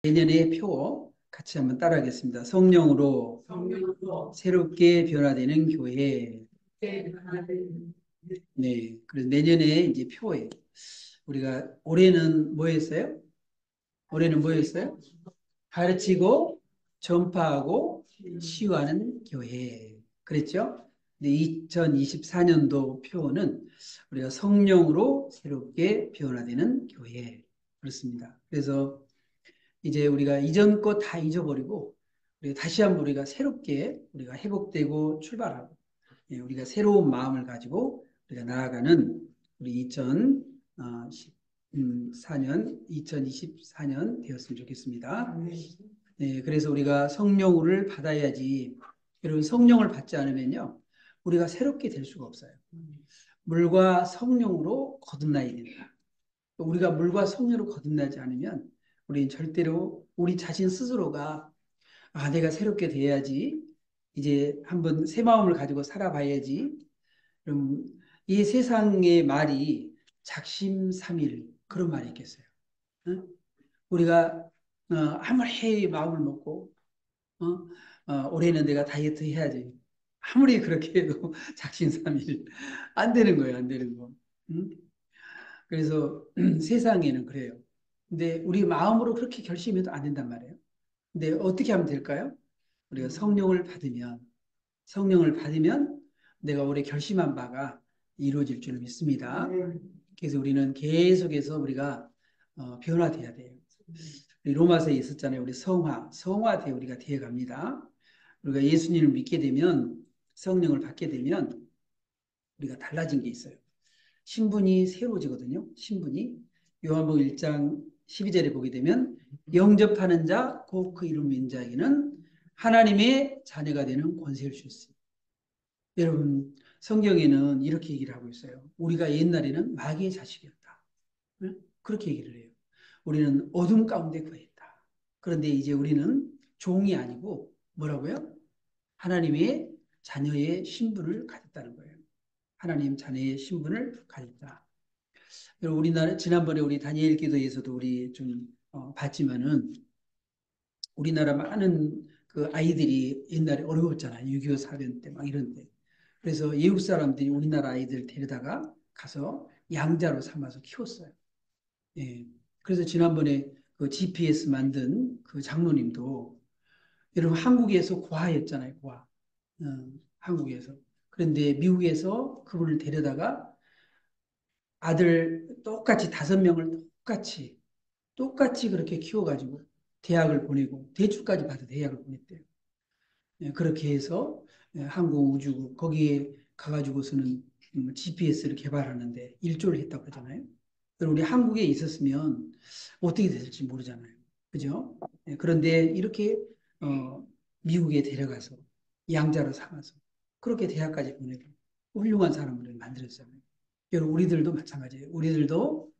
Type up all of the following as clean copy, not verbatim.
내년의 표 같이 한번 따라하겠습니다. 성령으로 새롭게 변화되는 교회. 네. 그래서 내년에 이제 표예요. 우리가 올해는 뭐 했어요? 올해는 뭐 했어요? 가르치고 전파하고 치유하는 교회. 그랬죠? 근데 2024년도 표는 우리가 성령으로 새롭게 변화되는 교회. 그렇습니다. 그래서 이제 우리가 이전 거 다 잊어버리고 우리가 다시 한번 우리가 새롭게 우리가 회복되고 출발하고 예, 우리가 새로운 마음을 가지고 우리가 나아가는 우리 2024년, 2024년 되었으면 좋겠습니다. 네, 그래서 우리가 성령을 받아야지. 여러분 성령을 받지 않으면요, 우리가 새롭게 될 수가 없어요. 물과 성령으로 거듭나야 된다. 우리가 물과 성령으로 거듭나지 않으면 우리는 절대로 우리 자신 스스로가 내가 새롭게 돼야지. 이제 한번 새 마음을 가지고 살아봐야지. 그럼 이 세상의 말이 작심삼일 그런 말이 있겠어요. 응? 우리가 아무리 마음을 먹고 올해는 내가 다이어트 해야지. 아무리 그렇게 해도 작심삼일 안 되는 거예요. 안 되는 거. 응? 그래서 세상에는 그래요. 근데 우리 마음으로 그렇게 결심해도 안 된단 말이에요. 근데 어떻게 하면 될까요? 우리가 성령을 받으면 내가 올해 결심한 바가 이루어질 줄 믿습니다. 그래서 우리는 계속해서 우리가 변화돼야 돼요. 우리 로마서에 있었잖아요. 우리 성화돼 우리가 되어 갑니다. 우리가 예수님을 믿게 되면 성령을 받게 되면 우리가 달라진 게 있어요. 신분이 새로워지거든요. 신분이 요한복음 1장 12절에 보게 되면 영접하는 자, 곧 그 이름 믿는 자에게는 하나님의 자녀가 되는 권세를 주셨어요. 여러분 성경에는 이렇게 얘기를 하고 있어요. 우리가 옛날에는 마귀의 자식이었다. 응? 그렇게 얘기를 해요. 우리는 어둠 가운데 거했다. 그런데 이제 우리는 종이 아니고 뭐라고요? 하나님의 자녀의 신분을 가졌다는 거예요. 하나님 자녀의 신분을 가졌다. 우리나라 지난번에 우리 다니엘 기도에서도 우리 좀 봤지만은 우리나라 많은 그 아이들이 옛날에 어려웠잖아요. 6.25 사변 때 막 이런 때. 그래서 외국 사람들이 우리나라 아이들 데려다가 가서 양자로 삼아서 키웠어요. 예. 그래서 지난번에 그 GPS 만든 그 장로님도 여러분 한국에서 고아였잖아요. 고아. 한국에서. 그런데 미국에서 그분을 데려다가 아들 똑같이 5명을 똑같이 그렇게 키워가지고 대학을 보내고 대출까지 받아 대학을 보냈대요. 예, 그렇게 해서 항공우주국 거기에 가가지고서는 GPS를 개발하는데 일조를 했다고 하잖아요. 우리 한국에 있었으면 어떻게 됐을지 모르잖아요. 그죠? 예, 그런데 이렇게 미국에 데려가서 양자로 삼아서 그렇게 대학까지 보내고 훌륭한 사람을 만들었잖아요. 여러분 우리들도 마찬가지예요. 우리들도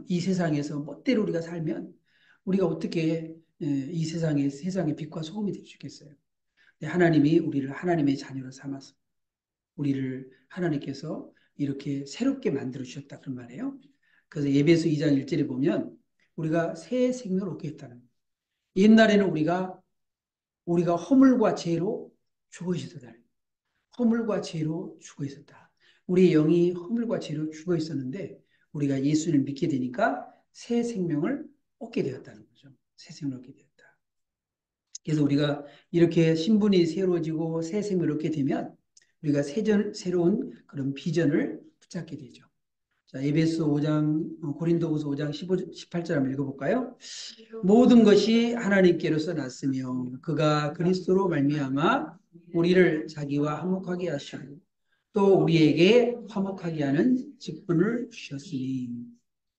이 세상에서 멋대로 우리가 살면 우리가 어떻게 이 세상의 빛과 소금이 될 수 있겠어요? 하나님이 우리를 하나님의 자녀로 삼아서 우리를 하나님께서 이렇게 새롭게 만들어 주셨다 그런 말이에요. 그래서 예배서 2장 1절에 보면 우리가 새 생명을 얻게 했다는 거예요. 옛날에는 우리가 허물과 죄로 죽어 있었다. 허물과 죄로 죽어 있었다. 우리의 영이 허물과 죄로 죽어 있었는데 우리가 예수를 믿게 되니까 새 생명을 얻게 되었다는 거죠. 새 생명을 얻게 되었다. 그래서 우리가 이렇게 신분이 새로워지고 새 생명을 얻게 되면 우리가 새로운 그런 비전을 붙잡게 되죠. 자, 에베소 5장, 고린도후서 5장 15, 18절 한번 읽어볼까요? 모든 것이 하나님께로서 났으며 그가 그리스도로 말미암아 우리를 자기와 화목하게 하시고 또 우리에게 화목하게 하는 직분을 주셨으니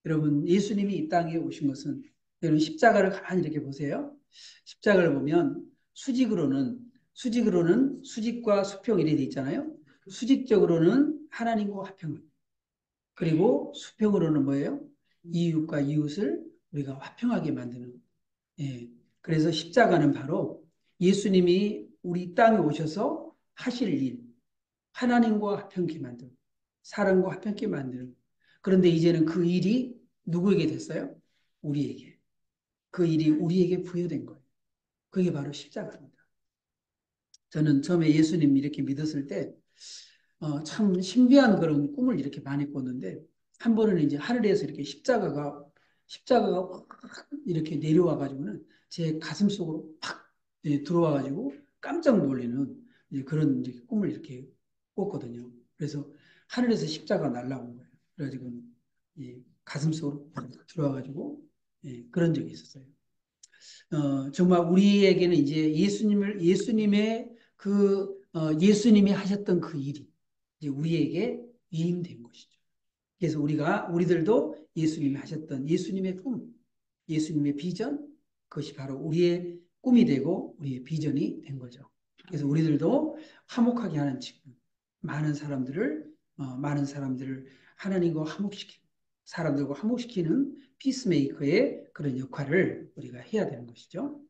여러분 예수님이 이 땅에 오신 것은 여러분 십자가를 가만히 이렇게 보세요. 십자가를 보면 수직으로는 수직과 수평 이렇게 돼 있잖아요. 수직적으로는 하나님과 화평을 그리고 수평으로는 뭐예요? 이웃과 이웃을 우리가 화평하게 만드는 예. 그래서 십자가는 바로 예수님이 우리 땅에 오셔서 하실 일, 하나님과 화평케 만들고 사람과 화평케 만드는. 그런데 이제는 그 일이 누구에게 됐어요? 우리에게. 그 일이 우리에게 부여된 거예요. 그게 바로 십자가입니다. 저는 처음에 예수님 이렇게 믿었을 때, 참 신비한 그런 꿈을 이렇게 많이 꿨는데, 한 번은 이제 하늘에서 이렇게 십자가가 확 이렇게 내려와가지고는 제 가슴 속으로 팍 들어와가지고 깜짝 놀라는 그런 이제 꿈을 이렇게 꿨거든요. 그래서 하늘에서 십자가 날라온 거예요. 그래가지고 가슴 속으로 팍 들어와가지고 그런 적이 있었어요. 정말 우리에게는 이제 예수님의 예수님이 하셨던 그 일이 이제 우리에게 위임된 것이죠. 그래서 우리들도 예수님이 하셨던 예수님의 꿈, 예수님의 비전, 그것이 바로 우리의 꿈이 되고 우리의 비전이 된 거죠. 그래서 우리들도 화목하게 하는 지금 많은 사람들을 하나님과 화목시키고 사람들과 화목시키는 피스메이커의 그런 역할을 우리가 해야 되는 것이죠.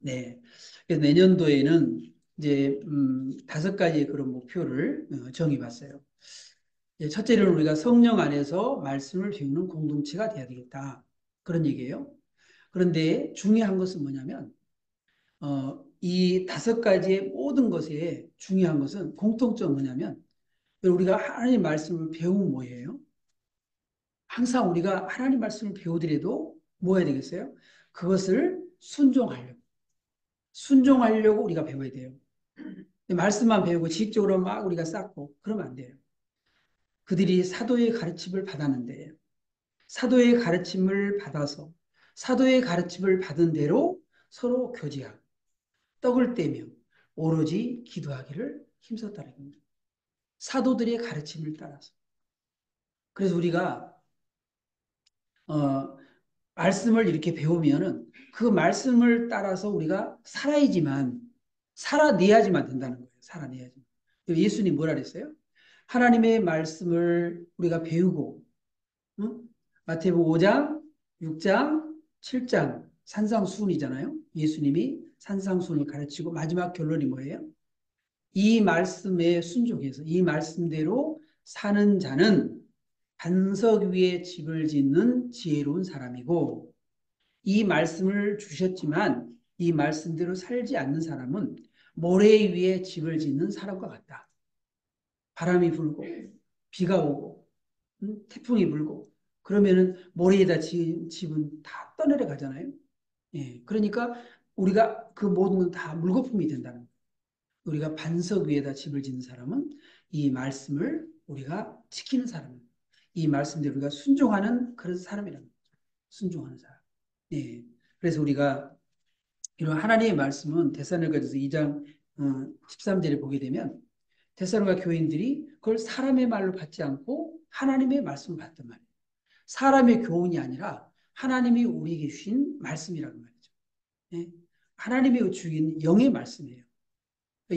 네. 그래서 내년도에는 이제 5가지의 그런 목표를 정해봤어요. 첫째는 우리가 성령 안에서 말씀을 배우는 공동체가 돼야 되겠다. 그런 얘기예요. 그런데 중요한 것은 뭐냐면 이 5가지의 모든 것에 중요한 것은 공통점은 뭐냐면 우리가 하나님 말씀을 배우면 뭐예요? 항상 우리가 하나님 말씀을 배우더라도 뭐 해야 되겠어요? 그것을 순종하려고 우리가 배워야 돼요. 말씀만 배우고 지식적으로 막 우리가 쌓고 그러면 안 돼요. 그들이 사도의 가르침을 받았는데 사도의 가르침을 받아서 사도의 가르침을 받은 대로 서로 교제하고 떡을 떼며 오로지 기도하기를 힘썼다는 겁니다. 사도들의 가르침을 따라서. 그래서 우리가 어, 말씀을 이렇게 배우면은 그 말씀을 따라서 우리가 살아야지만 살아내야지만 된다는 거예요. 살아내야지. 예수님 뭐라 그랬어요? 하나님의 말씀을 우리가 배우고 응? 마태복음 5장, 6장, 7장 산상수훈이잖아요. 예수님이 산상수훈을 가르치고 마지막 결론이 뭐예요? 이 말씀에 순종해서 이 말씀대로 사는 자는 반석 위에 집을 짓는 지혜로운 사람이고 이 말씀을 주셨지만 이 말씀대로 살지 않는 사람은 모래 위에 집을 짓는 사람과 같다. 바람이 불고 비가 오고 태풍이 불고 그러면은 모래에다 지은 집은 다 떠내려 가잖아요. 예, 그러니까 우리가 그 모든 건 다 물거품이 된다는 거예요. 우리가 반석 위에다 집을 짓는 사람은 이 말씀을 우리가 지키는 사람입니다. 이 말씀대로 우리가 순종하는 그런 사람이라는 거죠. 순종하는 사람. 예. 그래서 우리가 이런 하나님의 말씀은 데살로니가서 2장 13절에 보게 되면 데살로니가 교인들이 그걸 사람의 말로 받지 않고 하나님의 말씀을 받단 말이에요. 사람의 교훈이 아니라 하나님이 우리에게 주신 말씀이라는 말이죠. 예? 하나님이 주신 영의 말씀이에요.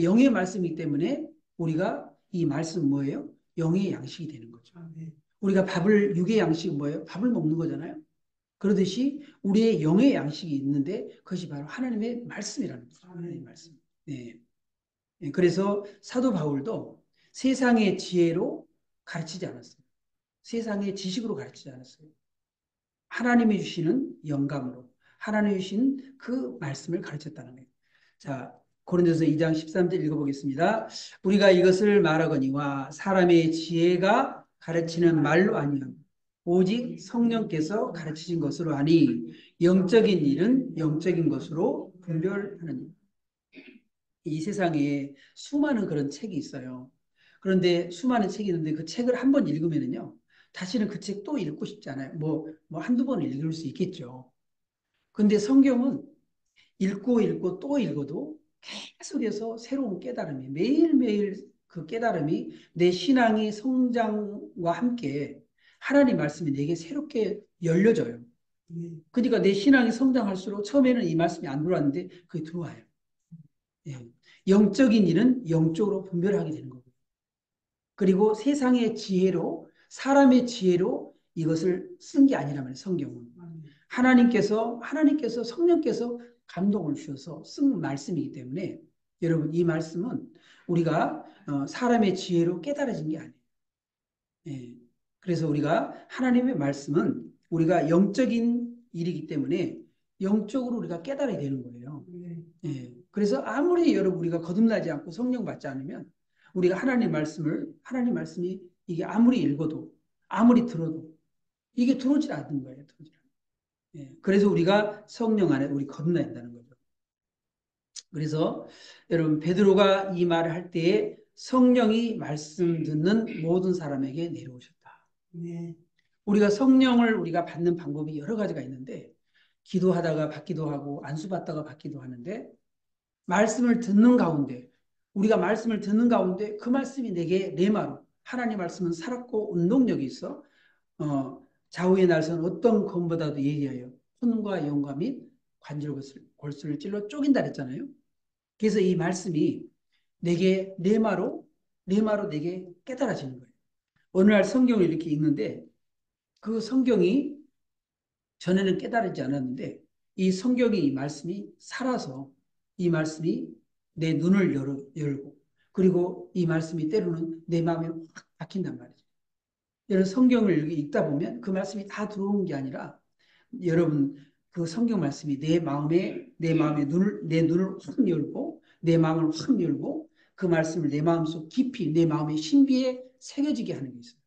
영의 말씀이기 때문에 우리가 이 말씀 뭐예요? 영의 양식이 되는 거죠. 우리가 육의 양식이 뭐예요? 밥을 먹는 거잖아요. 그러듯이 우리의 영의 양식이 있는데 그것이 바로 하나님의 말씀이라는 거죠. 하나님의 말씀. 네. 그래서 사도 바울도 세상의 지혜로 가르치지 않았어요. 세상의 지식으로 가르치지 않았어요. 하나님이 주시는 영감으로 하나님이 주신 그 말씀을 가르쳤다는 거예요. 자, 고린도서 2장 13절 읽어보겠습니다. 우리가 이것을 말하거니와 사람의 지혜가 가르치는 말로 아니하고 오직 성령께서 가르치신 것으로 하니 영적인 일은 영적인 것으로 분별하느니. 이 세상에 수많은 그런 책이 있어요. 그런데 수많은 책이 있는데 그 책을 한 번 읽으면은요, 다시는 그 책 또 읽고 싶지 않아요. 뭐 한두 번 읽을 수 있겠죠. 근데 성경은 읽고 또 읽어도 계속해서 새로운 깨달음이 매일매일 그 깨달음이 내 신앙의 성장과 함께 하나님 말씀이 내게 새롭게 열려져요. 그러니까 내 신앙이 성장할수록 처음에는 이 말씀이 안 들어왔는데 그게 들어와요. 예. 영적인 일은 영적으로 분별하게 되는 거고 그리고 세상의 지혜로 사람의 지혜로 이것을 쓴 게 아니라면 성경은 하나님께서 성령께서 감동을 주셔서 쓴 말씀이기 때문에 여러분 이 말씀은 우리가 사람의 지혜로 깨달아진 게 아니에요. 예. 그래서 우리가 하나님의 말씀은 우리가 영적인 일이기 때문에 영적으로 우리가 깨달아야 되는 거예요. 예. 그래서 아무리 여러분 우리가 거듭나지 않고 성령 받지 않으면 우리가 하나님 말씀이 이게 아무리 읽어도 아무리 들어도 이게 들어오질 않는 거예요. 들어오질 않아요. 예. 그래서 우리가 성령 안에 우리 거듭나야 된다는 거죠. 그래서 여러분 베드로가 이 말을 할 때에 성령이 말씀 듣는 모든 사람에게 내려오셨다. 네. 우리가 성령을 우리가 받는 방법이 여러 가지가 있는데 기도하다가 받기도 하고 안수 받다가 받기도 하는데 말씀을 듣는 가운데 우리가 말씀을 듣는 가운데 그 말씀이 내게 레마로 하나님 말씀은 살았고 운동력이 있어 좌우의 날선 어떤 검보다도 예리하여 혼과 영과 및 관절 골수를 찔러 쪼긴다 그랬잖아요. 그래서 이 말씀이 내게 레마로 내게 깨달아지는 거예요. 어느 날 성경을 이렇게 읽는데 그 성경이 전에는 깨달지 않았는데 이 성경이 이 말씀이 살아서 이 말씀이 내 눈을 열고 그리고 이 말씀이 때로는 내 마음에 확 박힌단 말이죠. 여러분 성경을 읽다 보면 그 말씀이 다 들어오는 게 아니라 여러분 그 성경 말씀이 내 눈을 확 열고 내 마음을 확 열고 그 말씀을 내 마음속 깊이 내 마음의 신비에 새겨지게 하는 게 있어요.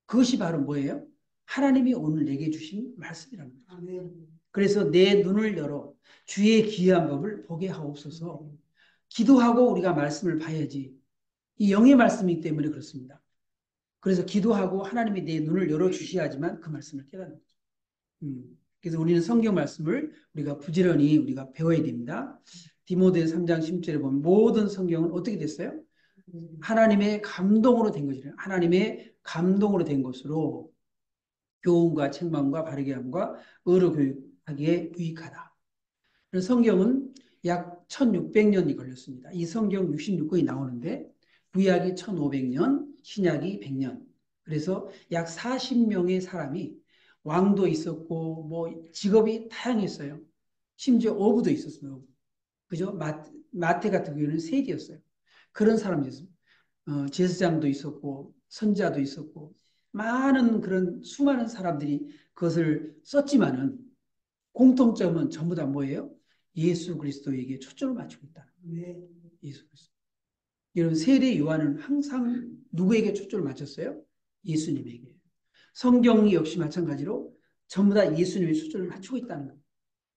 그것이 바로 뭐예요? 하나님이 오늘 내게 주신 말씀이라는 거죠. 그래서 내 눈을 열어 주의 기이한 법을 보게 하옵소서. 기도하고 우리가 말씀을 봐야지. 이 영의 말씀이기 때문에 그렇습니다. 그래서 기도하고 하나님이 내 눈을 열어 주셔야지만 그 말씀을 깨닫는 거죠. 그래서 우리는 성경 말씀을 우리가 부지런히 우리가 배워야 됩니다. 디모데 3장 10절에 보면 모든 성경은 어떻게 됐어요? 하나님의 감동으로 된 것이래요. 하나님의 감동으로 된 것으로 교훈과 책망과 바르게 함과 의로 교육하기에 유익하다. 성경은 약 1600년이 걸렸습니다. 이 성경 66권이 나오는데 구약이 1500년, 신약이 100년. 그래서 약 40명의 사람이 왕도 있었고 뭐 직업이 다양했어요. 심지어 어부도 있었어요. 그죠? 마태 같은 경우는 세리였어요. 그런 사람이었습니다. 제사장도 있었고 선자도 있었고 많은 그런 수많은 사람들이 그것을 썼지만은 공통점은 전부 다 뭐예요? 예수 그리스도에게 초점을 맞추고 있다. 네. 예수 그리스도. 여러분 세례 요한은 항상 누구에게 초점을 맞췄어요? 예수님에게. 성경이 역시 마찬가지로 전부 다 예수님의 초점을 맞추고 있다는 거예요.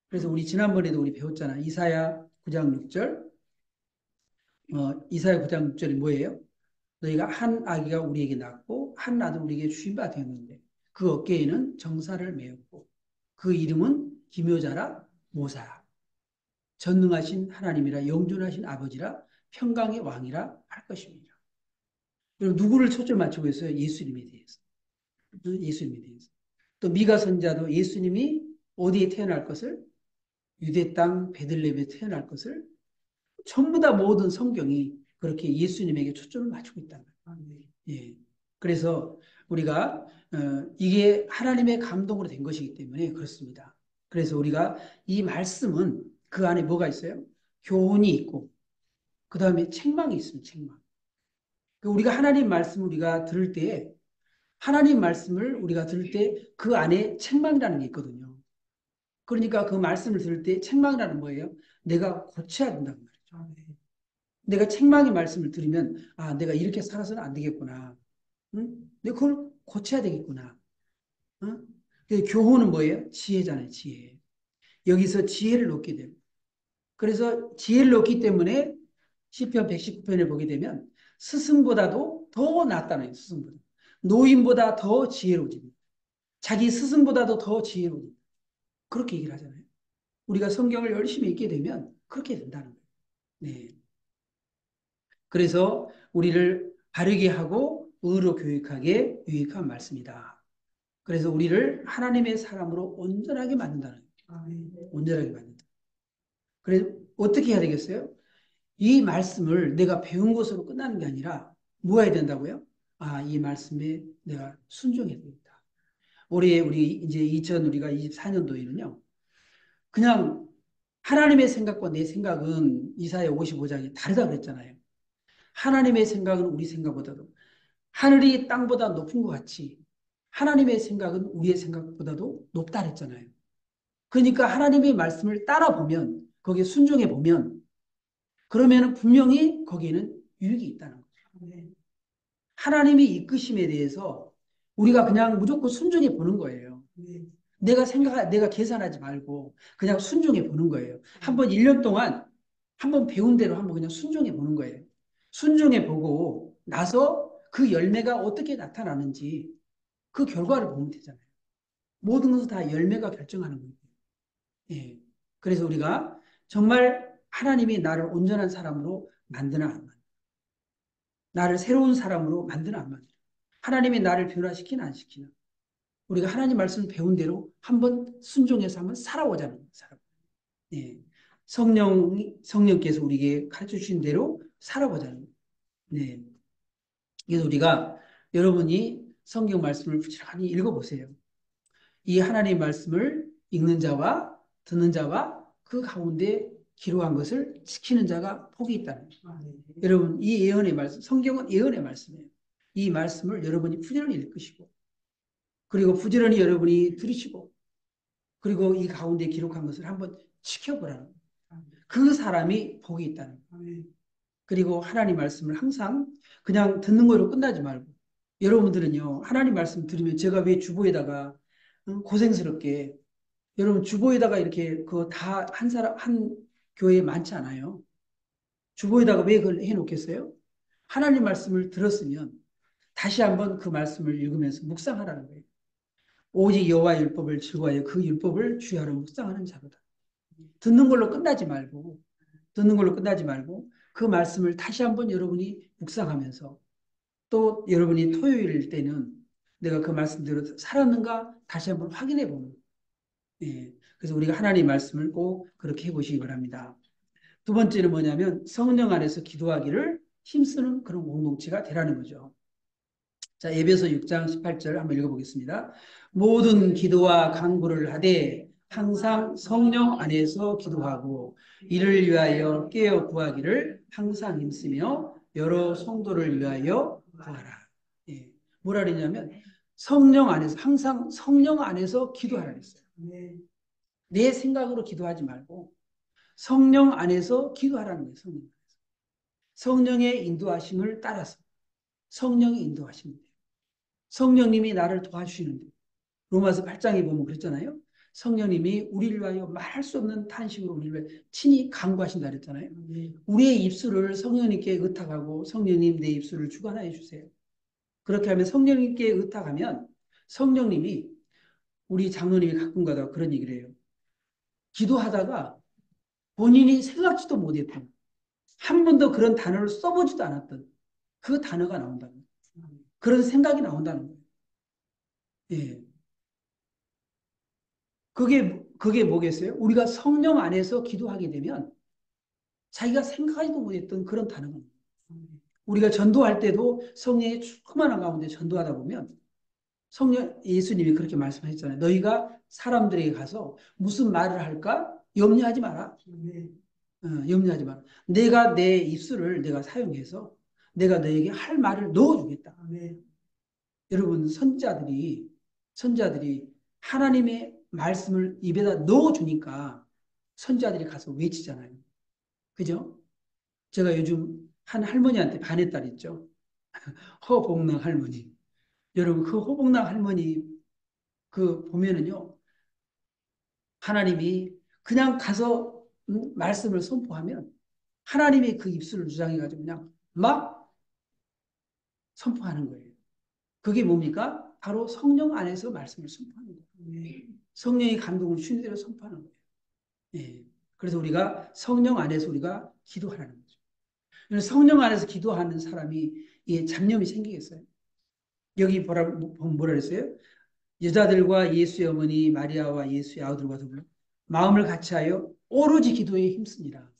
그래서 우리 지난번에도 우리 배웠잖아. 이사야 9장 6절. 이사야 9장 6절이 뭐예요? 너희가 한 아기가 우리에게 낳고 한 아들 우리에게 주신 바 되었는데 그 어깨에는 정사를 메었고 그 이름은 기묘자라 모사라 전능하신 하나님이라 영존하신 아버지라 평강의 왕이라 할 것입니다. 그리고 누구를 초점 맞추고 있어요? 예수님에 대해서. 예수님에 대해서. 또 미가 선자도 예수님이 어디에 태어날 것을 유대 땅 베들레헴에 태어날 것을 전부 다 모든 성경이 그렇게 예수님에게 초점을 맞추고 있다는 거예요. 예. 그래서 우리가 이게 하나님의 감동으로 된 것이기 때문에 그렇습니다. 그래서 우리가 이 말씀은 그 안에 뭐가 있어요? 교훈이 있고 그 다음에 책망이 있습니다. 책망. 우리가 하나님 말씀을 우리가 들을 때 하나님 말씀을 우리가 들을 때 그 안에 책망이라는 게 있거든요. 그러니까 그 말씀을 들을 때 책망이라는 뭐예요? 내가 고쳐야 된다는 말이죠. 내가 책망의 말씀을 들으면 아 내가 이렇게 살아서는 안 되겠구나. 응? 내가 그걸 고쳐야 되겠구나. 응? 교훈은 뭐예요? 지혜잖아요. 지혜. 여기서 지혜를 얻게 돼요. 그래서 지혜를 얻기 때문에 시편 119편을 보게 되면 스승보다도 더 낫다는 거예요. 스승보다. 노인보다 더 지혜로워집니다. 자기 스승보다도 더 지혜로워집니다. 그렇게 얘기를 하잖아요. 우리가 성경을 열심히 읽게 되면 그렇게 된다는 거예요. 네. 그래서 우리를 바르게 하고 의로 교육하게 유익한 말씀이다. 그래서 우리를 하나님의 사람으로 온전하게 만든다는 거예요. 온전하게 만든다. 그래서 어떻게 해야 되겠어요? 이 말씀을 내가 배운 것으로 끝나는 게 아니라 뭐 해야 된다고요? 아, 이 말씀에 내가 순종해야 되겠다. 올해 우리 이제 우리가 24년도에는요. 그냥 하나님의 생각과 내 생각은 이사야 55장이 다르다 그랬잖아요. 하나님의 생각은 우리 생각보다도 하늘이 땅보다 높은 것 같이 하나님의 생각은 우리의 생각보다도 높다 그랬잖아요. 그러니까 하나님의 말씀을 따라 보면, 거기에 순종해 보면, 그러면 분명히 거기에는 유익이 있다는 거죠. 하나님의 이끄심에 대해서 우리가 그냥 무조건 순종해 보는 거예요. 내가 계산하지 말고 그냥 순종해 보는 거예요. 한번 1년 동안 한번 배운 대로 한번 그냥 순종해 보는 거예요. 순종해 보고 나서 그 열매가 어떻게 나타나는지 그 결과를 보면 되잖아요. 모든 것은 다 열매가 결정하는 거예요. 예. 그래서 우리가 정말 하나님이 나를 온전한 사람으로 만드나 안 만드나, 나를 새로운 사람으로 만드나 안 만드나, 하나님이 나를 변화시키나 안 시키나, 우리가 하나님 말씀을 배운 대로 한번 순종해서 한번 살아보자는 거예요. 예. 성령께서 우리에게 가르쳐 주신 대로 살아보자는 거예요. 네. 그래서 우리가 여러분이 성경 말씀을 부지런히 읽어보세요. 이 하나님 말씀을 읽는 자와 듣는 자와 그 가운데 기록한 것을 지키는 자가 복이 있다는 거예요. 여러분, 이 예언의 말씀, 성경은 예언의 말씀이에요. 이 말씀을 여러분이 부지런히 읽으시고, 그리고 부지런히 여러분이 들으시고, 그리고 이 가운데 기록한 것을 한번 지켜보라는 거예요. 그 사람이 복이 있다는 거예요. 그리고 하나님 말씀을 항상 그냥 듣는 거로 끝나지 말고, 여러분들은요, 하나님 말씀 들으면 제가 왜 주보에다가 고생스럽게, 여러분 주보에다가 이렇게 그 다 한 사람, 한 교회에 많지 않아요. 주보에다가 왜 그걸 해놓겠어요? 하나님 말씀을 들었으면 다시 한번 그 말씀을 읽으면서 묵상하라는 거예요. 오직 여호와의 율법을 즐거워하여 그 율법을 주야로 묵상하는 자로다. 듣는 걸로 끝나지 말고 그 말씀을 다시 한번 여러분이 묵상하면서 또 여러분이 토요일일 때는 내가 그 말씀대로 살았는가 다시 한번 확인해 보는. 예. 그래서 우리가 하나님 말씀을 꼭 그렇게 해보시기 바랍니다. 두 번째는 뭐냐면 성령 안에서 기도하기를 힘쓰는 그런 공동체가 되라는 거죠. 자, 에베소 6장 18절 한번 읽어보겠습니다. 모든 기도와 간구를 하되 항상 성령 안에서 기도하고 이를 위하여 깨어 구하기를 항상 힘쓰며 여러 성도를 위하여 구하라. 예. 뭐라 그러냐면 성령 안에서 항상 성령 안에서 기도하라 그랬어요. 내 생각으로 기도하지 말고 성령 안에서 기도하라는 거예요. 성령 안에서. 성령의 인도하심을 따라서 성령이 인도하십니다. 성령님이 나를 도와주시는데 로마서 8장에 보면 그랬잖아요. 성령님이 우리를 위하여 말할 수 없는 탄식으로 우리를 위해 친히 간구하신다 그랬잖아요. 우리의 입술을 성령님께 의탁하고 성령님 내 입술을 주관하여 주세요. 그렇게 하면 성령님께 의탁하면 성령님이 우리 장로님이 가끔가다 그런 얘기를 해요. 기도하다가 본인이 생각지도 못했던 한 번도 그런 단어를 써보지도 않았던 그 단어가 나온다는 거예요. 그런 생각이 나온다는 거예요. 예. 그게 뭐겠어요? 우리가 성령 안에서 기도하게 되면 자기가 생각하지도 못했던 그런 단어가 우리가 전도할 때도 성령의 충만한 가운데 전도하다 보면 성령 예수님이 그렇게 말씀하셨잖아요. 너희가 사람들에게 가서 무슨 말을 할까 염려하지 마라. 염려하지 마라. 내가 내 입술을 내가 사용해서 내가 너에게 할 말을 넣어주겠다. 여러분 선자들이 하나님의 말씀을 입에다 넣어주니까 선자들이 가서 외치잖아요. 그죠? 제가 요즘 한 할머니한테 반했다 그랬죠. 허복랑 할머니. 여러분 그 허복랑 할머니 그 보면은요. 하나님이 그냥 가서 말씀을 선포하면 하나님이 그 입술을 주장해가지고 그냥 막 선포하는 거예요. 그게 뭡니까? 바로 성령 안에서 말씀을 선포하는 거예요. 성령의 감동을 주는 대로 선포하는 거예요. 예. 그래서 우리가 성령 안에서 우리가 기도하라는 거죠. 성령 안에서 기도하는 사람이 잡념이 생기겠어요. 여기 뭐라 그랬어요? 여자들과 예수의 어머니 마리아와 예수의 아들과 더불어 마음을 같이하여 오로지 기도에 힘씁니다.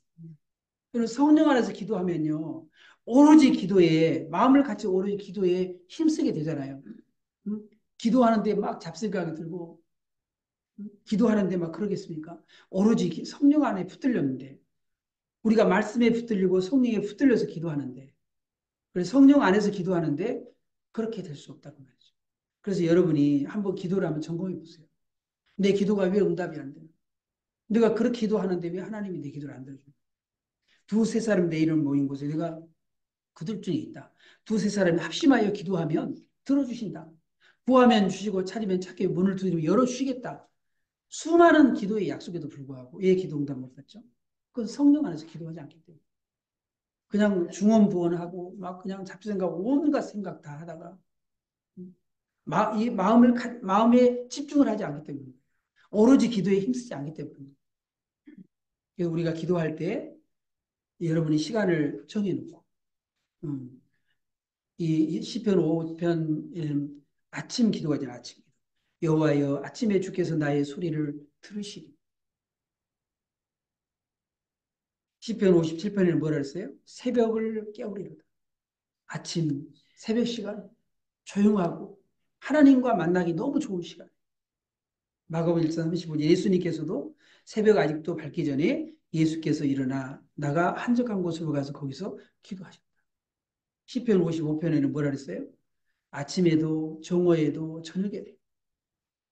그래서 성령 안에서 기도하면요. 오로지 기도에 마음을 같이 오로지 기도에 힘쓰게 되잖아요. 기도하는데 막 잡생각이 들고 기도하는데 막 그러겠습니까? 오로지 성령 안에 붙들렸는데 우리가 말씀에 붙들리고 성령에 붙들려서 기도하는데 그래서 성령 안에서 기도하는데 그렇게 될 수 없다고 말이죠. 그래서 여러분이 한번 기도를 한번 점검해 보세요. 내 기도가 왜 응답이 안 되나? 내가 그렇게 기도하는데 왜 하나님이 내 기도를 안 들어줘? 두세 사람 내 이름 모인 곳에 내가 그들 중에 있다. 두세 사람이 합심하여 기도하면 들어주신다. 구하면 주시고 찾으면 찾게 문을 두드리면 열어주시겠다. 수많은 기도의 약속에도 불구하고 왜 기도 응답 못 받죠? 그건 성령 안에서 기도하지 않기 때문에. 그냥 중언부언하고 막 그냥 잡생각 온갖 생각 다 하다가 이 마음에 집중을 하지 않기 때문에 오로지 기도에 힘쓰지 않기 때문에 우리가 기도할 때 여러분이 시간을 정해놓고 이 시편 5편 아침 기도가잖아요. 아침 기도. 여호와여 아침에 주께서 나의 소리를 들으시리. 시편 57편에는 뭐라 했어요? 새벽을 깨우리로다. 아침 새벽 시간 조용하고 하나님과 만나기 너무 좋은 시간. 마가복음 1장 35절 예수님께서도 새벽 아직도 밝기 전에 예수께서 일어나 나가 한적한 곳으로 가서 거기서 기도하셨다. 시편 55편에는 뭐라 그랬어요? 아침에도 정오에도 저녁에도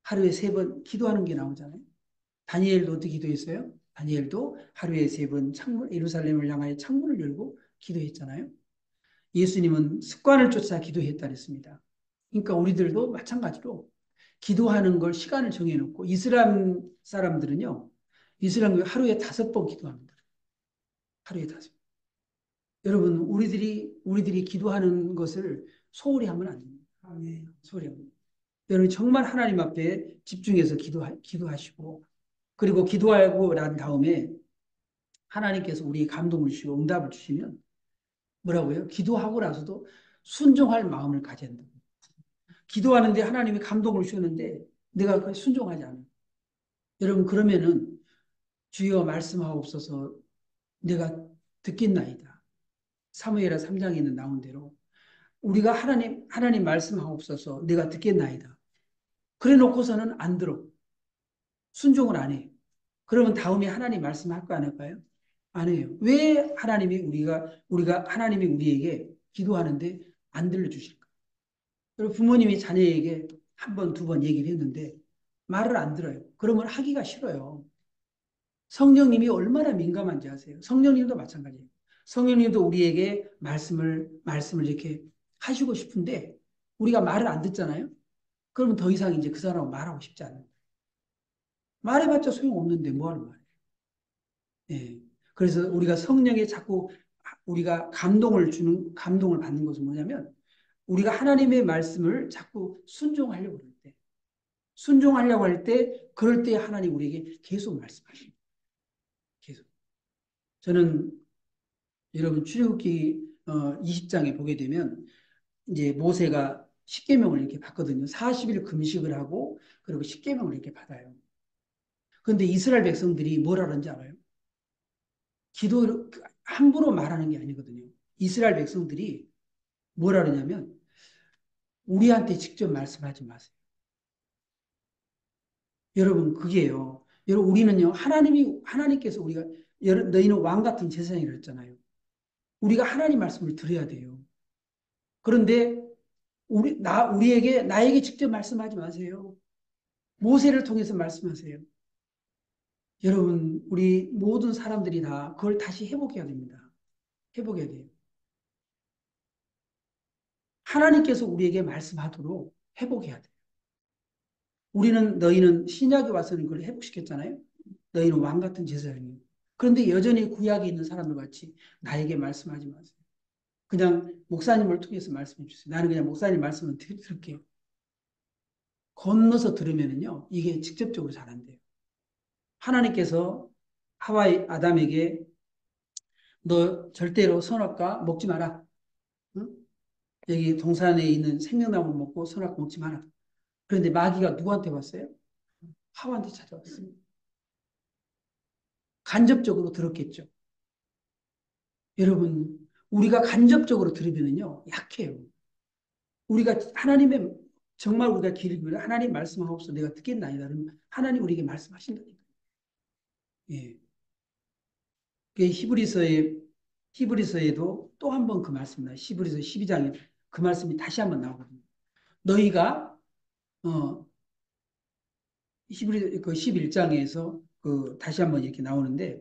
하루에 3번 기도하는 게 나오잖아요. 다니엘도 어떻게 기도했어요? 다니엘도 하루에 3번 예루살렘을 향하여 창문을 열고 기도했잖아요. 예수님은 습관을 쫓아 기도했다 그랬습니다. 그러니까 우리들도 마찬가지로 기도하는 걸 시간을 정해놓고 이슬람 사람들은요. 이슬람 하루에 5번 기도합니다. 하루에 5번. 여러분 우리들이 기도하는 것을 소홀히 하면 안 됩니다. 소홀히 하면. 여러분 정말 하나님 앞에 집중해서 기도하시고 그리고 기도하고 난 다음에 하나님께서 우리 감동을 주시고 응답을 주시면 뭐라고요? 기도하고 나서도 순종할 마음을 가져야 된다. 기도하는데 하나님이 감동을 주셨는데 내가 그 순종하지 않아요. 여러분 그러면은 주여 말씀하옵소서 내가 듣겠나이다. 사무엘하 3장에는 나온 대로 우리가 하나님 말씀하옵소서 내가 듣겠나이다. 그래 놓고서는 안 들어. 순종을 안 해. 그러면 다음에 하나님 말씀할 거 안 할까요? 안 해요. 왜 우리가 하나님이 우리에게 기도하는데 안 들려주실까? 그리고 부모님이 자녀에게 한 번, 2번 얘기를 했는데 말을 안 들어요. 그러면 하기가 싫어요. 성령님이 얼마나 민감한지 아세요? 성령님도 마찬가지예요. 성령님도 우리에게 말씀을 이렇게 하시고 싶은데 우리가 말을 안 듣잖아요? 그러면 더 이상 이제 그 사람하고 말하고 싶지 않아요. 말해봤자 소용없는데 뭐 하는 말이에요. 예. 그래서 우리가 성령에 자꾸 우리가 감동을 받는 것은 뭐냐면 우리가 하나님의 말씀을 자꾸 순종하려고 그럴 때, 순종하려고 할 때, 그럴 때 하나님 우리에게 계속 말씀하십니다. 계속. 저는 여러분 출애굽기 20장에 보게 되면 이제 모세가 십계명을 이렇게 받거든요. 40일 금식을 하고 그리고 십계명을 이렇게 받아요. 그런데 이스라엘 백성들이 뭐라 그런지 알아요? 기도 함부로 말하는 게 아니거든요. 이스라엘 백성들이 뭐라 그러냐면 우리한테 직접 말씀하지 마세요. 여러분 그게요. 여러분 우리는요. 하나님께서 우리가 너희는 왕 같은 제사장이라 했잖아요. 우리가 하나님 말씀을 들어야 돼요. 그런데 나에게 직접 말씀하지 마세요. 모세를 통해서 말씀하세요. 여러분 우리 모든 사람들이 다 그걸 다시 회복해야 됩니다. 회복해야 돼요. 하나님께서 우리에게 말씀하도록 회복해야 돼요. 너희는 신약에 와서는 그걸 회복시켰잖아요. 너희는 왕 같은 제사장이에요. 그런데 여전히 구약에 있는 사람들 같이 나에게 말씀하지 마세요. 그냥 목사님을 통해서 말씀해 주세요. 나는 그냥 목사님 말씀을 들을게요. 건너서 들으면은요, 이게 직접적으로 잘 안 돼요. 하나님께서 아담에게 너 절대로 선악과 먹지 마라. 응? 여기 동산에 있는 생명나무 먹고 선악과 먹지 마라. 그런데 마귀가 누구한테 왔어요? 하와한테 찾아왔어요. 간접적으로 들었겠죠. 여러분, 우리가 간접적으로 들으면요, 약해요. 우리가 정말 우리가 길을 고 하나님 말씀하옵소서 내가 듣겠나이다. 그러면 하나님 우리에게 말씀하신다니까. 예. 히브리서에도 또 한 번 그 말씀입니다. 히브리서 12장에 그 말씀이 다시 한 번 나오거든요. 너희가, 히브리 그 11장에서 다시 한번 이렇게 나오는데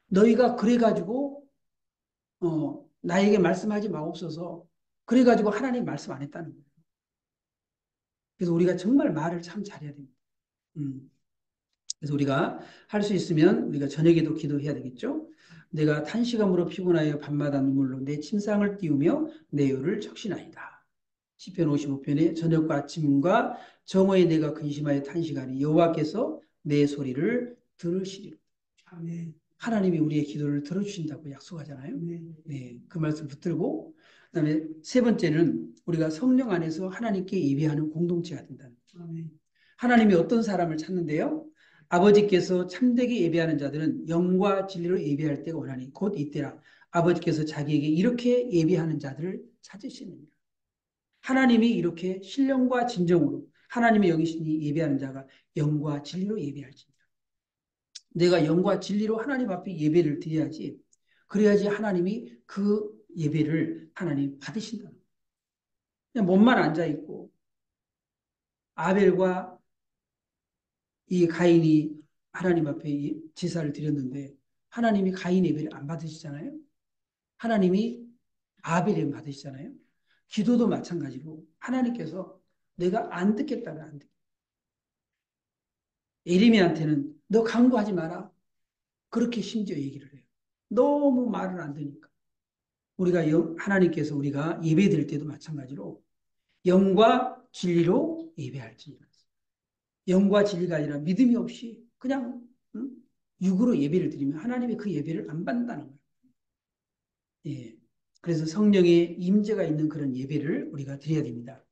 너희가 그래가지고 나에게 말씀하지 마옵소서. 그래가지고 하나님 말씀 안 했다는 거예요. 그래서 우리가 정말 말을 참 잘해야 됩니다. 음. 그래서 우리가 할 수 있으면 우리가 저녁에도 기도해야 되겠죠. 내가 탄식함으로 피곤하여 밤마다 눈물로 내 침상을 띄우며 내 요를 적시나이다. 시편 55편에 저녁과 아침과 정오에 내가 근심하여 탄식하니 여호와께서 내 소리를 들으시리로. 하나님이 우리의 기도를 들어주신다고 약속하잖아요. 네, 그 말씀 붙들고 그다음에 세 번째는 우리가 성령 안에서 하나님께 예배하는 공동체가 된다는 거죠. 하나님이 어떤 사람을 찾는데요? 아버지께서 참되게 예배하는 자들은 영과 진리로 예배할 때가 오나니 곧 이때라. 아버지께서 자기에게 이렇게 예배하는 자들을 찾으시느니라. 하나님이 이렇게 신령과 진정으로 하나님의 영이시니 예배하는 자가 영과 진리로 예배할지니라. 내가 영과 진리로 하나님 앞에 예배를 드려야지. 그래야지 하나님이 그 예배를 하나님 받으신다. 그냥 몸만 앉아 있고 아벨과 이 가인이 하나님 앞에 제사를 드렸는데 하나님이 가인 예배를 안 받으시잖아요. 하나님이 아벨 예배 받으시잖아요. 기도도 마찬가지로 하나님께서 내가 안 듣겠다면 안 듣겠다. 예레미야한테는 너 강구하지 마라. 그렇게 심지어 얘기를 해요. 너무 말을 안 듣니까. 우리가 하나님께서 우리가 예배 드릴 때도 마찬가지로 영과 진리로 예배할지니라. 영과 진리가 아니라 믿음이 없이 그냥 육으로 예배를 드리면 하나님이 그 예배를 안 받는다는 거예요. 예. 그래서 성령의 임재가 있는 그런 예배를 우리가 드려야 됩니다.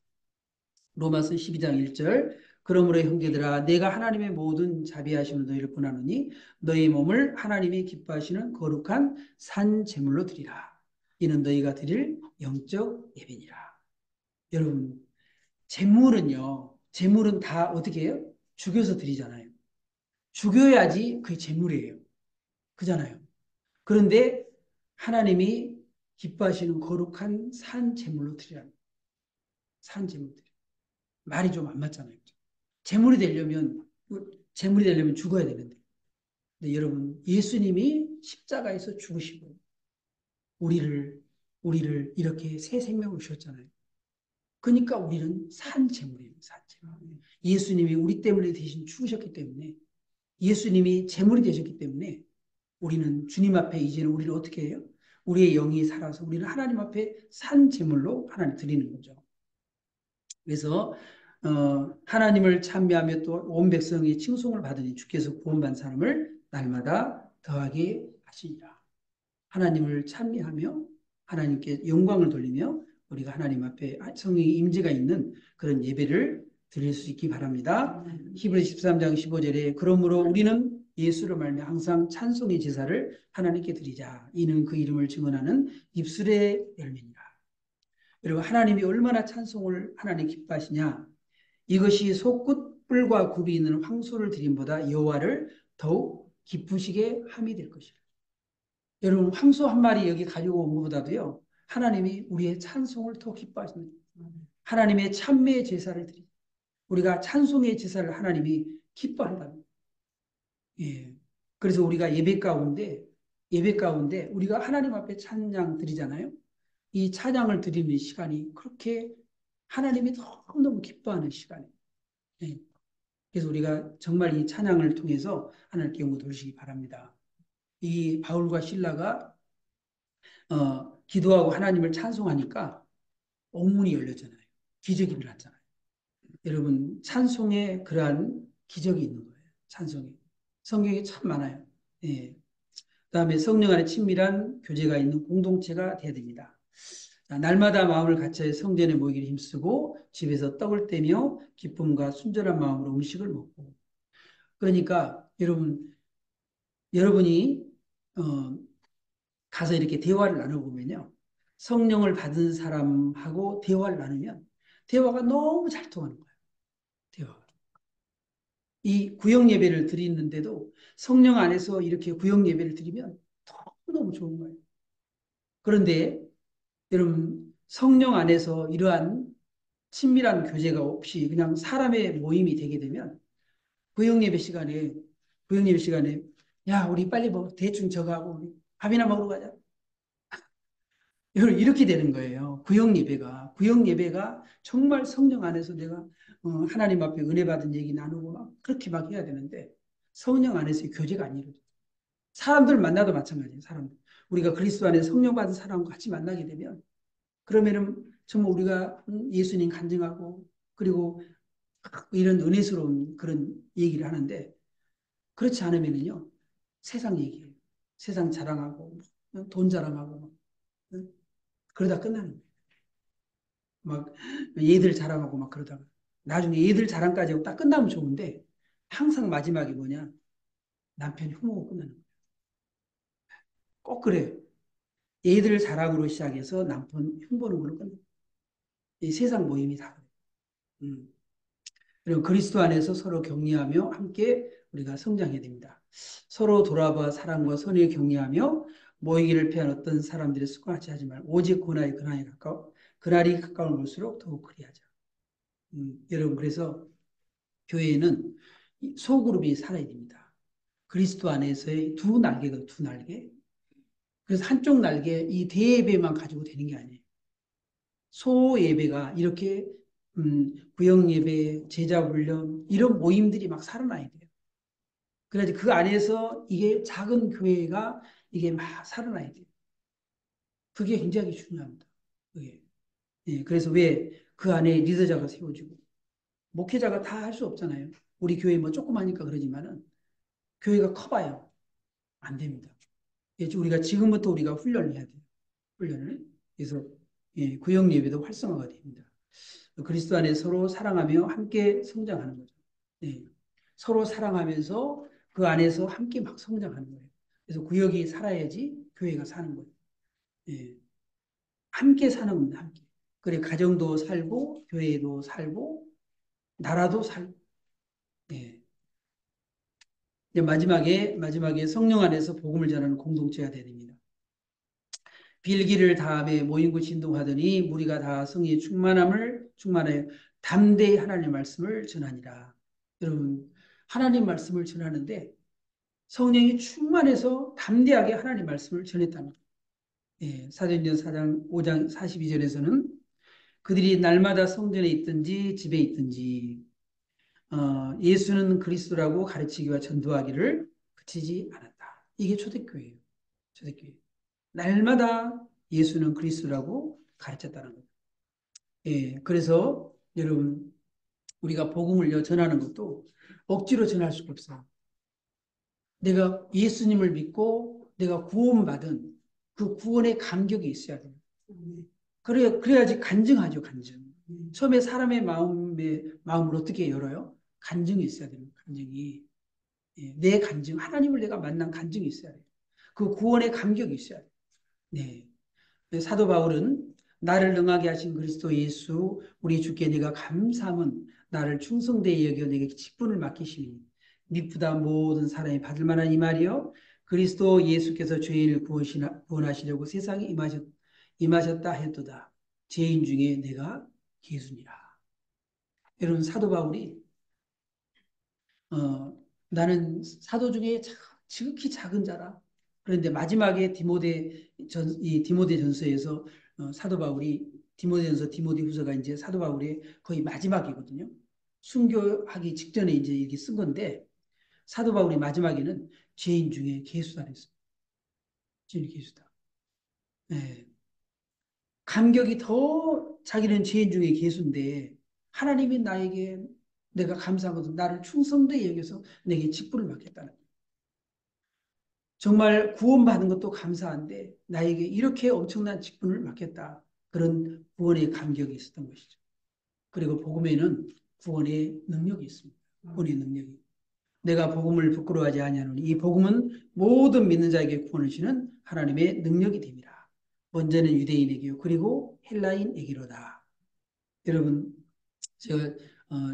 로마서 12장 1절 그러므로 형제들아 내가 하나님의 모든 자비하심을 너희를 권하노니 너희 몸을 하나님이 기뻐하시는 거룩한 산 제물로 드리라. 이는 너희가 드릴 영적 예배니라. 여러분 재물은 다 어떻게 해요? 죽여서 드리잖아요. 죽여야지 그게 재물이에요. 그잖아요. 그런데 하나님이 기뻐하시는 거룩한 산 제물로 드리라는 산 제물 드려. 말이 좀 안 맞잖아요. 재물이 되려면 재물이 되려면 죽어야 되는데. 근데 여러분 예수님이 십자가에서 죽으시고 우리를 이렇게 새 생명을 주셨잖아요. 그러니까 우리는 산 제물이에요. 산 제물. 예수님이 우리 때문에 대신 죽으셨기 때문에 예수님이 제물이 되셨기 때문에 우리는 주님 앞에 이제는 우리를 어떻게 해요? 우리의 영이 살아서 우리는 하나님 앞에 산 제물로 하나님 드리는 거죠. 그래서 하나님을 찬미하며 또 온 백성의 칭송을 받으니 주께서 구원받은 사람을 날마다 더하게 하시니라. 하나님을 찬미하며 하나님께 영광을 돌리며 우리가 하나님 앞에 성령의 임재가 있는 그런 예배를 드릴 수 있기 바랍니다. 히브리 13장 15절에 그러므로 우리는 예수를 말며 항상 찬송의 제사를 하나님께 드리자. 이는 그 이름을 증언하는 입술의 열매니라. 여러분 하나님이 얼마나 찬송을 하나님 기뻐하시냐. 이것이 솟굿불과 굽이 있는 황소를 드림보다 여호와를 더욱 기쁘시게 함이 될 것이라. 여러분 황소 한 마리 여기 가지고 온 것보다도요. 하나님이 우리의 찬송을 더 기뻐하십니다. 하나님의 찬미의 제사를 드립니다. 우리가 찬송의 제사를 하나님이 기뻐한답니다. 예. 그래서 우리가 예배 가운데 우리가 하나님 앞에 찬양 드리잖아요. 이 찬양을 드리는 시간이 그렇게 하나님이 너무너무 기뻐하는 시간이에요. 예. 그래서 우리가 정말 이 찬양을 통해서 하나님께 영광 돌리시기 바랍니다. 이 바울과 실라가 기도하고 하나님을 찬송하니까 옥문이 열렸잖아요. 기적이 일어났잖아요. 여러분 찬송에 그러한 기적이 있는 거예요. 찬송에. 성경에 참 많아요. 예. 그다음에 성령 안에 친밀한 교제가 있는 공동체가 돼야 됩니다. 자, 날마다 마음을 같이 성전에 모이기를 힘쓰고 집에서 떡을 떼며 기쁨과 순전한 마음으로 음식을 먹고 그러니까 여러분이 가서 이렇게 대화를 나눠보면요. 성령을 받은 사람하고 대화를 나누면 대화가 너무 잘 통하는 거예요. 대화가. 이 구역 예배를 드리는데도 성령 안에서 이렇게 구역 예배를 드리면 너무 좋은 거예요. 그런데 여러분 성령 안에서 이러한 친밀한 교제가 없이 그냥 사람의 모임이 되게 되면 구역 예배 시간에 구역예배 시간에 야 우리 빨리 뭐 대충 저거 하고 우리 밥이나 먹으러 가자. 이렇게 되는 거예요. 구역 예배가 정말 성령 안에서 내가 하나님 앞에 은혜 받은 얘기 나누고 막 그렇게 막 해야 되는데 성령 안에서의 교제가 안 이루어져. 사람들 만나도 마찬가지예요. 사람들. 우리가 그리스도 안에 성령 받은 사람과 같이 만나게 되면 그러면은 정말 우리가 예수님 간증하고 그리고 이런 은혜스러운 그런 얘기를 하는데 그렇지 않으면은요 세상 얘기예요. 세상 자랑하고 돈 자랑하고 막, 그러다 끝나는 거예요. 막 얘들 자랑하고 막 그러다가 나중에 얘들 자랑까지 하고 딱 끝나면 좋은데 항상 마지막이 뭐냐 남편이 흠모고 끝나는 거예요. 꼭 그래요. 얘들 자랑으로 시작해서 남편 흉보는 걸로 끝나요. 이 세상 모임이 다 그래요. 음. 그리고 그리스도 안에서 서로 격려하며 함께 우리가 성장해야 됩니다. 서로 돌아봐 사랑과 선의를 격려하며 모이기를 피한 어떤 사람들의 습관같이 하지 말고 오직 그날이 가까운 올수록 더욱 그리하자. 여러분 그래서 교회에는 소그룹이 살아야 됩니다. 그리스도 안에서의 두 날개가 두 날개. 그래서 한쪽 날개 이 대예배만 가지고 되는 게 아니에요. 소예배가 이렇게 구역예배, 제자훈련 이런 모임들이 막 살아나야 돼요. 그래야지 그 안에서 이게 작은 교회가 이게 막 살아나야 돼요. 그게 굉장히 중요합니다. 그게. 예, 그래서 왜 그 안에 리더자가 세워지고 목회자가 다 할 수 없잖아요. 우리 교회 뭐 조그마니까 그러지만은 교회가 커봐요. 안 됩니다. 예, 우리가 지금부터 우리가 훈련을 해야 돼요. 훈련을. 그래서 예, 구역 예배도 활성화가 됩니다. 그리스도 안에 서로 사랑하며 함께 성장하는 거죠. 예, 서로 사랑하면서 그 안에서 함께 막 성장하는 거예요. 그래서 구역이 살아야지 교회가 사는 거예요. 예, 함께 사는 겁니다. 함께. 그래 가정도 살고 교회도 살고 나라도 살고. 예. 이제 마지막에 성령 안에서 복음을 전하는 공동체가 되야 됩니다. 빌기를 다음에 모인구 진동하더니 무리가 다 성의 충만하여 담대히 하나님의 말씀을 전하니라. 여러분 하나님 말씀을 전하는데 성령이 충만해서 담대하게 하나님 말씀을 전했다는 거예요. 예, 사도행전 4장 5장 42절에서는 그들이 날마다 성전에 있든지 집에 있든지 예수는 그리스도라고 가르치기와 전도하기를 그치지 않았다. 이게 초대교회예요. 초대교회. 날마다 예수는 그리스도라고 가르쳤다는 거예요. 예, 그래서 여러분 우리가 복음을 전하는 것도 억지로 전할 수가 없어요. 내가 예수님을 믿고 내가 구원받은 그 구원의 감격이 있어야 돼요. 그래야지 간증하죠, 간증. 처음에 사람의 마음을 어떻게 열어요? 간증이 있어야 돼요, 간증이. 예, 내 간증, 하나님을 내가 만난 간증이 있어야 돼요. 그 구원의 감격이 있어야 돼요. 네. 사도 바울은 나를 능하게 하신 그리스도 예수 우리 주께 내가 감사함은 나를 충성되이 여겨 내게 직분을 맡기시니 미쁘다 모든 사람이 받을 만한 이 말이요 그리스도 예수께서 죄인을 구원하시려고 세상에 임하셨다 했도다. 죄인 중에 내가 예수니라. 여러분 사도 바울이 나는 사도 중에 지극히 작은 자라. 그런데 마지막에 이 디모데 전서에서 사도 바울이 디모데전서, 디모데후서가 이제 사도 바울의 거의 마지막이거든요. 순교하기 직전에 이제 이렇게 쓴 건데 사도 바울이 마지막에는 죄인 중에 괴수다 그랬어요. 죄인 괴수다. 네. 감격이 더 자기는 죄인 중에 괴수인데 하나님이 나에게 내가 감사하거든 나를 충성되이 여겨서 내게 직분을 맡겼다는 거예요. 정말 구원받은 것도 감사한데 나에게 이렇게 엄청난 직분을 맡겼다. 그런 구원의 감격이 있었던 것이죠. 그리고 복음에는 구원의 능력이 있습니다. 구원의 능력이. 내가 복음을 부끄러워하지 아니하노니 이 복음은 모든 믿는 자에게 구원을 주는 하나님의 능력이 됩니다. 먼저는 유대인에게요. 그리고 헬라인에게로다. 여러분 제가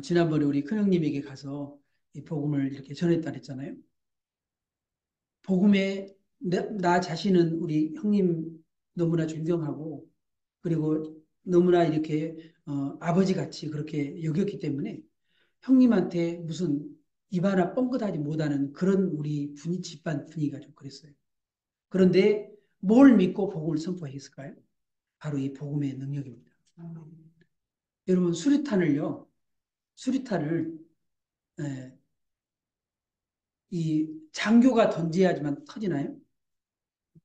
지난번에 우리 큰형님에게 가서 이 복음을 이렇게 전했다 그랬잖아요. 복음에 나 자신은 우리 형님 너무나 존경하고 그리고 너무나 이렇게 아버지 같이 그렇게 여겼기 때문에 형님한테 무슨 입 하나 뻥끗하지 못하는 그런 우리 집안 분위기가 좀 그랬어요. 그런데 뭘 믿고 복음을 선포했을까요? 바로 이 복음의 능력입니다. 여러분 수리탄을 에, 이 장교가 던져야지만 터지나요?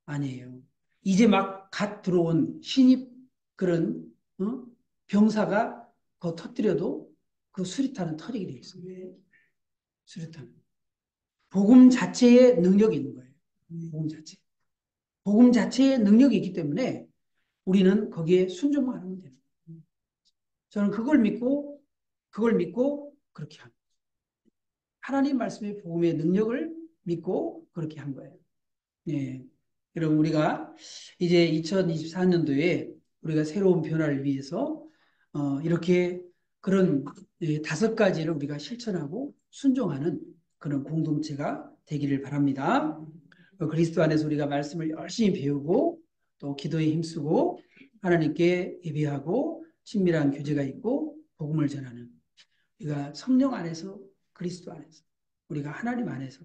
아니에요. 이제 막 갓 들어온 신입 그런 병사가 그거 터뜨려도 그 수리탄은 터지게 돼 있어요. 수리탄. 복음 자체의 능력이 있는 거예요. 복음 자체. 복음 자체의 능력이 있기 때문에 우리는 거기에 순종만 하면 돼요. 저는 그걸 믿고 그렇게 합니다. 하나님 말씀의 복음의 능력을 믿고 그렇게 한 거예요. 예. 여러분, 우리가 이제 2024년도에 우리가 새로운 변화를 위해서 이렇게 그런 다섯 가지를 우리가 실천하고 순종하는 그런 공동체가 되기를 바랍니다. 그리스도 안에서 우리가 말씀을 열심히 배우고 또 기도에 힘쓰고 하나님께 예배하고 친밀한 교제가 있고 복음을 전하는 우리가 성령 안에서 그리스도 안에서 우리가 하나님 안에서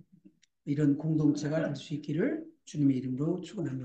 이런 공동체가 될 수 있기를 주님의 이름으로 축원합니다.